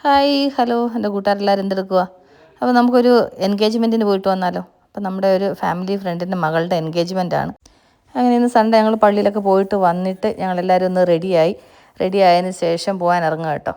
Hi hello എൻ്റെ കൂട്ടുകാരെല്ലാവരും എന്തെടുക്കുക? അപ്പോൾ നമുക്കൊരു എൻഗേജ്മെൻറ്റിന് പോയിട്ട് വന്നാലോ? അപ്പോൾ നമ്മുടെ ഒരു ഫാമിലി ഫ്രണ്ടിൻ്റെ മകളുടെ എൻഗേജ്മെൻറ്റാണ്. അങ്ങനെ ഇന്ന് സൺഡേ ഞങ്ങൾ പള്ളിയിലൊക്കെ പോയിട്ട് വന്നിട്ട് ഞങ്ങളെല്ലാവരും ഒന്ന് റെഡി ആയതിന് ശേഷം പോകാൻ ഇറങ്ങുക കേട്ടോ.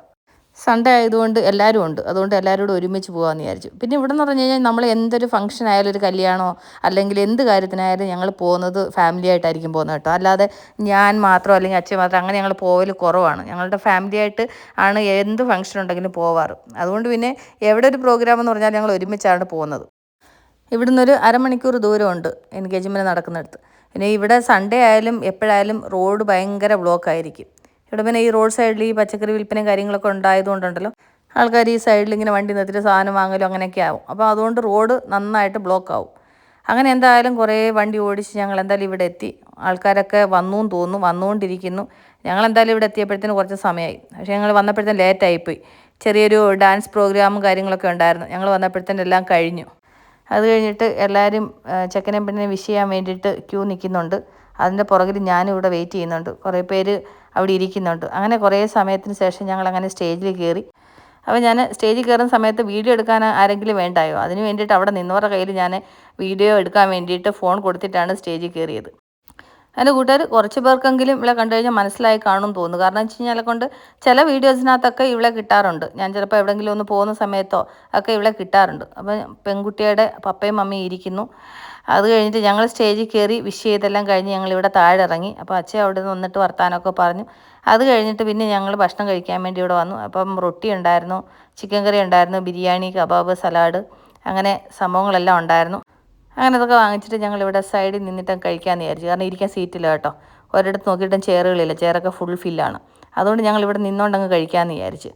സൺഡേ ആയതുകൊണ്ട് എല്ലാവരും ഉണ്ട്, അതുകൊണ്ട് എല്ലാവരോടും ഒരുമിച്ച് പോകാമെന്ന് വിചാരിച്ചു. പിന്നെ ഇവിടെ എന്ന് പറഞ്ഞു കഴിഞ്ഞാൽ നമ്മൾ എന്തൊരു ഫംഗ്ഷൻ ആയാലും, ഒരു കല്യാണമോ അല്ലെങ്കിൽ എന്ത് കാര്യത്തിനായാലും ഞങ്ങൾ പോകുന്നത് ഫാമിലി ആയിട്ടായിരിക്കും പോകുന്നത് കേട്ടോ. അല്ലാതെ ഞാൻ മാത്രം അല്ലെങ്കിൽ അച്ഛൻ മാത്രം അങ്ങനെ ഞങ്ങൾ പോകൽ കുറവാണ്. ഞങ്ങളുടെ ഫാമിലി ആയിട്ട് ആണ് എന്ത് ഫംഗ്ഷൻ ഉണ്ടെങ്കിലും പോവാറ്. അതുകൊണ്ട് പിന്നെ എവിടെ ഒരു പ്രോഗ്രാം എന്ന് പറഞ്ഞാൽ ഞങ്ങൾ ഒരുമിച്ചാണ് പോകുന്നത്. ഇവിടുന്ന് ഒരു അരമണിക്കൂർ ദൂരമുണ്ട് എൻഗേജ്മെൻറ്റ് നടക്കുന്നിടത്ത്. പിന്നെ ഇവിടെ സൺഡേ ആയാലും എപ്പോഴായാലും റോഡ് ഭയങ്കര ബ്ലോക്കായിരിക്കും. ഇവിടെ പിന്നെ ഈ റോഡ് സൈഡിൽ ഈ പച്ചക്കറി വിൽപ്പനയും കാര്യങ്ങളൊക്കെ ഉണ്ടായതുകൊണ്ടുണ്ടല്ലോ, ആൾക്കാർ ഈ സൈഡിൽ ഇങ്ങനെ വണ്ടി നിർത്തിയിട്ട് സാധനം വാങ്ങലും അങ്ങനെയൊക്കെ ആവും. അപ്പോൾ അതുകൊണ്ട് റോഡ് നന്നായിട്ട് ബ്ലോക്ക് ആവും. അങ്ങനെ എന്തായാലും കുറേ വണ്ടി ഓടിച്ച് ഞങ്ങൾ എന്തായാലും ഇവിടെ എത്തി. ആൾക്കാരൊക്കെ വന്നു എന്ന് തോന്നുന്നു, വന്നുകൊണ്ടിരിക്കുന്നു. ഞങ്ങളെന്തായാലും ഇവിടെ എത്തിയപ്പോഴത്തേന് കുറച്ച് സമയമായി. പക്ഷേ ഞങ്ങൾ വന്നപ്പോഴത്തേന് ലേറ്റായിപ്പോയി. ചെറിയൊരു ഡാൻസ് പ്രോഗ്രാമും കാര്യങ്ങളൊക്കെ ഉണ്ടായിരുന്നു. ഞങ്ങൾ വന്നപ്പോഴത്തേന് എല്ലാം കഴിഞ്ഞു. അത് കഴിഞ്ഞിട്ട് എല്ലാവരും ചെക്കനെയും പെണ്ണിനെ വിഷ് ചെയ്യാൻ വേണ്ടിയിട്ട് ക്യൂ നിൽക്കുന്നുണ്ട്. അതിൻ്റെ പുറകിൽ ഞാനും ഇവിടെ വെയിറ്റ് ചെയ്യുന്നുണ്ട്. കുറേ പേര് അവിടെ ഇരിക്കുന്നുണ്ട്. അങ്ങനെ കുറേ സമയത്തിന് ശേഷം ഞങ്ങളങ്ങനെ സ്റ്റേജിൽ കയറി. അപ്പോൾ ഞാൻ സ്റ്റേജിൽ കയറുന്ന സമയത്ത് വീഡിയോ എടുക്കാൻ ആരെങ്കിലും വേണ്ടായോ? അതിന് വേണ്ടിയിട്ട് അവിടെ നിന്നവരുടെ കയ്യിൽ ഞാൻ വീഡിയോ എടുക്കാൻ വേണ്ടിയിട്ട് ഫോൺ കൊടുത്തിട്ടാണ് സ്റ്റേജിൽ കയറിയത്. എൻ്റെ കൂട്ടുകാർ കുറച്ച് പേർക്കെങ്കിലും ഇവളെ കണ്ടു കഴിഞ്ഞാൽ മനസ്സിലായി കാണും തോന്നുന്നു. കാരണം എന്ന് വെച്ച് കഴിഞ്ഞാൽ കൊണ്ട് ചില വീഡിയോസിനകത്തൊക്കെ ഇവളെ കിട്ടാറുണ്ട്. ഞാൻ ചിലപ്പോൾ എവിടെയെങ്കിലും ഒന്ന് പോകുന്ന സമയത്തോ ഒക്കെ ഇവളെ കിട്ടാറുണ്ട്. അപ്പം പെൺകുട്ടിയുടെ പപ്പയും മമ്മിയും ഇരിക്കുന്നു. അത് കഴിഞ്ഞിട്ട് ഞങ്ങൾ സ്റ്റേജിൽ കയറി വിഷ് ചെയ്തെല്ലാം കഴിഞ്ഞ് ഞങ്ങളിവിടെ താഴെ ഇറങ്ങി. അപ്പോൾ അച്ഛൻ അവിടെ നിന്ന് വന്നിട്ട് വർത്താനമൊക്കെ പറഞ്ഞു. അത് കഴിഞ്ഞിട്ട് പിന്നെ ഞങ്ങൾ ഭക്ഷണം കഴിക്കാൻ വേണ്ടി ഇവിടെ വന്നു. അപ്പം റൊട്ടി ഉണ്ടായിരുന്നു, ചിക്കൻ കറി ഉണ്ടായിരുന്നു, ബിരിയാണി, കബാബ്, സലാഡ്, അങ്ങനെ സംഭവങ്ങളെല്ലാം ഉണ്ടായിരുന്നു. അങ്ങനെ അതൊക്കെ വാങ്ങിച്ചിട്ട് ഞങ്ങളിവിടെ സൈഡിൽ നിന്നിട്ട് കഴിക്കാമെന്ന് വിചാരിച്ചു. കാരണം ഇരിക്കാൻ സീറ്റില്ല കേട്ടോ. ഒരിടത്ത് നോക്കിയിട്ടും ചെയറുകളില്ല, ചെയറൊക്കെ ഫുൾ ഫില്ലാണ്. അതുകൊണ്ട് ഞങ്ങളിവിടെ നിന്നുകൊണ്ടങ്ങ് കഴിക്കാമെന്ന് വിചാരിച്ച്.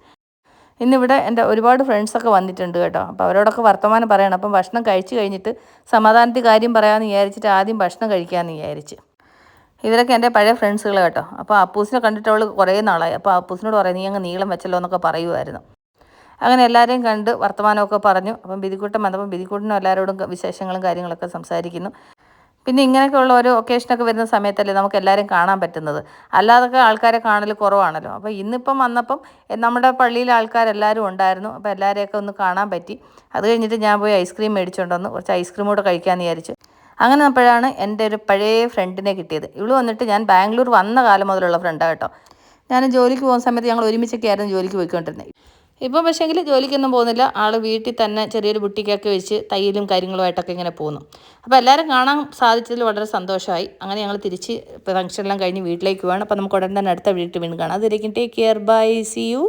ഇന്നിവിടെ എൻ്റെ ഒരുപാട് ഫ്രണ്ട്സൊക്കെ വന്നിട്ടുണ്ട് കേട്ടോ. അപ്പോൾ അവരോടൊക്കെ വർത്തമാനം പറയണം. അപ്പം ഭക്ഷണം കഴിച്ച് കഴിഞ്ഞിട്ട് സമാധാനത്തിൽ കാര്യം പറയാമെന്ന് വിചാരിച്ചിട്ട് ആദ്യം ഭക്ഷണം കഴിക്കാമെന്ന് വിചാരിച്ച്. ഇവരൊക്കെ എൻ്റെ പഴയ ഫ്രണ്ട്സുകൾ കേട്ടോ. അപ്പോൾ അപ്പൂസിനെ കണ്ടിട്ട് അവൾ കുറേ നാളായി. അപ്പോൾ അപ്പൂസിനോട് പറയും, നീ അങ്ങ് നീളം വെച്ചല്ലോ എന്നൊക്കെ പറയുമായിരുന്നു. അങ്ങനെ എല്ലാവരെയും കണ്ട് വർത്തമാനമൊക്കെ പറഞ്ഞു. അപ്പം ബിദിക്കുട്ടൻ വന്നപ്പം ബിദിക്കുട്ടനും എല്ലാവരോടും വിശേഷങ്ങളും കാര്യങ്ങളൊക്കെ സംസാരിക്കുന്നു. പിന്നെ ഇങ്ങനെയൊക്കെയുള്ള ഓരോ ഒക്കേഷനൊക്കെ വരുന്ന സമയത്തല്ലേ നമുക്ക് എല്ലാവരെയും കാണാൻ പറ്റുന്നത്. അല്ലാതൊക്കെ ആൾക്കാരെ കാണൽ കുറവാണല്ലോ. അപ്പോൾ ഇന്നിപ്പം വന്നപ്പം നമ്മുടെ പള്ളിയിലെ ആൾക്കാരെല്ലാവരും ഉണ്ടായിരുന്നു. അപ്പോൾ എല്ലാവരെയൊക്കെ ഒന്ന് കാണാൻ പറ്റി. അത് കഴിഞ്ഞിട്ട് ഞാൻ പോയി ഐസ്ക്രീം മേടിച്ചുകൊണ്ട് വന്നു. കുറച്ച് ഐസ്ക്രീം കൂടെ കഴിക്കാമെന്ന് വിചാരിച്ചു. അങ്ങനെ അപ്പോഴാണ് എൻ്റെ ഒരു പഴയ ഫ്രണ്ടിനെ കിട്ടിയത്. ഇവള് വന്നിട്ട് ഞാൻ ബാംഗ്ലൂർ വന്ന കാലം മുതലുള്ള ഫ്രണ്ടാണ് കേട്ടോ. ഞാൻ ജോലിക്ക് പോകുന്ന സമയത്ത് ഞങ്ങൾ ഒരുമിച്ചൊക്കെ ആയിരുന്നു ജോലിക്ക് പോയിക്കൊണ്ടിരുന്നത്. ഇപ്പം പക്ഷേങ്കിൽ ജോലിക്കൊന്നും പോകുന്നില്ല. ആൾ വീട്ടിൽ തന്നെ ചെറിയൊരു ബുട്ടിക്കൊക്കെ വെച്ച് തയ്യലും കാര്യങ്ങളുമായിട്ടൊക്കെ ഇങ്ങനെ പോകുന്നു. അപ്പോൾ എല്ലാവരും കാണാൻ സാധിച്ചതിൽ വളരെ സന്തോഷമായി. അങ്ങനെ ഞങ്ങൾ തിരിച്ച് ഫംഗ്ഷനെല്ലാം കഴിഞ്ഞ് വീട്ടിലേക്ക് പോവാണ്. അപ്പോൾ നമുക്ക് ഉടൻ തന്നെ അടുത്ത വീട്ടിൽ വീണ്ടും കാണാം. അതിരിക്കും. Take care, bye, see U.